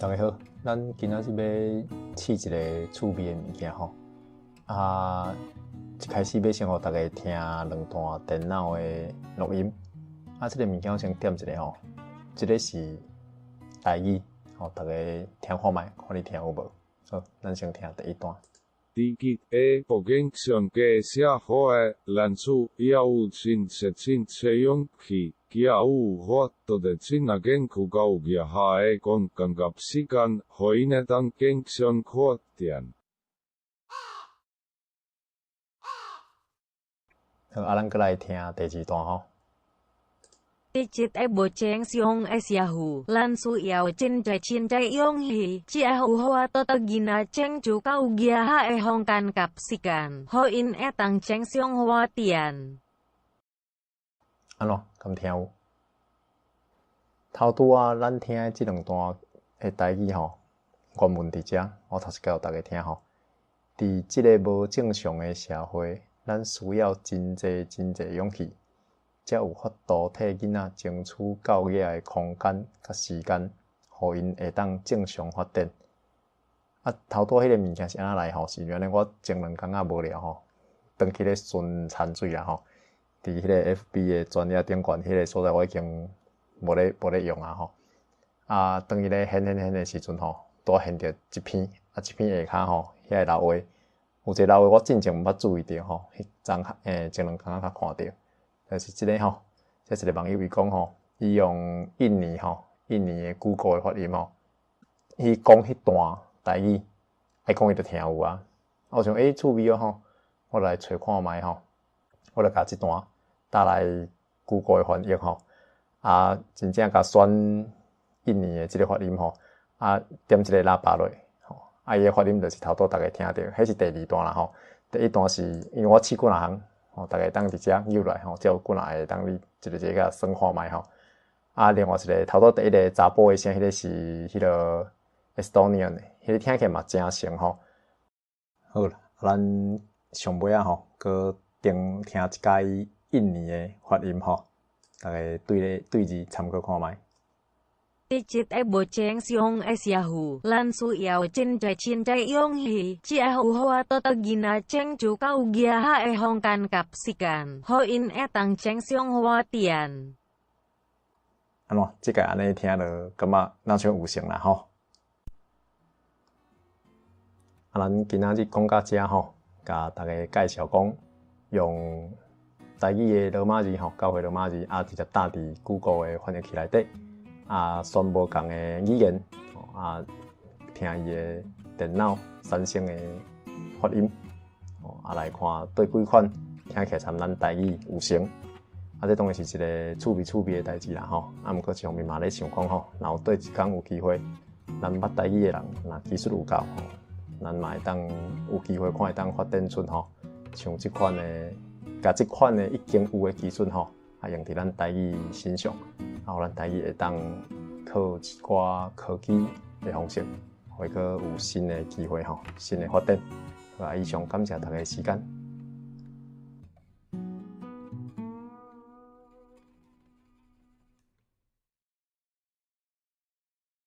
大家好，咱今仔日要试一个趣味的物件吼。一开始要先互大家听两段电脑的录音。这个物件我先点一下吼。这个是台语，大家听看卖，看你听有无？好，咱先听第一段。地基的福建上嘅社會人數也有真實真採用起，也有法度的真啊研究到業下嘅工感覺時間，可以呢當經常發展。好，咱再來聽第二段吼。地質嘅無正常嘅社會，咱需要真濟勇氣，只係有法度的囡仔拯救到業下嘅空間及時間，可因會當正常發展。安怎？敢聽有？頭拄咱聽的這兩段的台語吼，原文佇遮，我頭先教大家聽吼。佇即個無正常的社會，咱需要真濟勇氣，才有法度替囡仔爭取教育的空間甲時間，互因會當正常發展。頭拄迄個物件是安怎來吼？是原來我前2工無聊吼，轉去咧巡田水啦吼。佇迄個 FB 的專業頂懸，迄個所在我已經無咧用啊吼。當伊咧顯的時陣吼，拄顯着一篇，一篇下骹吼，遐個老話，有一個老話我真正毋捌注意到吼，前2工較看到，就是即個吼，這一個網友伊講吼，伊用印尼的 Google 的發音吼，伊講迄段台語，愛講伊就聽有啊。我想趣味吼，我來找看覓吼。我來甲即段打來 Google 的翻譯吼，真正甲選印尼的即個發音吼，點一個喇叭落，伊個發音就是頭拄大家聽到，迄是第2段啦吼。第1段是因為我試幾項，大家當佇遮扭來吼，才有幾項會當你一個甲算看覓吼。另外一個頭拄第一個查甫的聲，迄個是迄個 Estonian 的，迄個聽起來嘛真像吼。好啦，咱上尾吼，閣聽一解印尼的發音吼，大家對字參考看覓。地質嘅無正常嘅社會，咱需要真濟勇氣，只係有法度的囡仔拯救到業下嘅空間及時間，可因會當正常發展。安怎？即個安尼聽落，感覺若像有成啦吼。咱今仔日講到遮吼，甲大家介紹講。用台語的羅馬字吼，教會羅馬字直接打佇 Google 的翻譯器內底，選無共的語言，聽伊的電腦產生的發音，來看對幾款聽起來參咱台語有成。這當然是一個趣味的代誌啦吼。毋過上面嘛咧想講吼，若有對一工有機會，咱捌台語的人，若技術有夠，咱嘛會當有機會看會當發展出吼。像即款的，甲即款的已經有的技術吼，用佇咱台語身上，互咱台語會當靠一寡科技的方式，會閣有新的機會吼，新的發展。以上感謝大家的時間。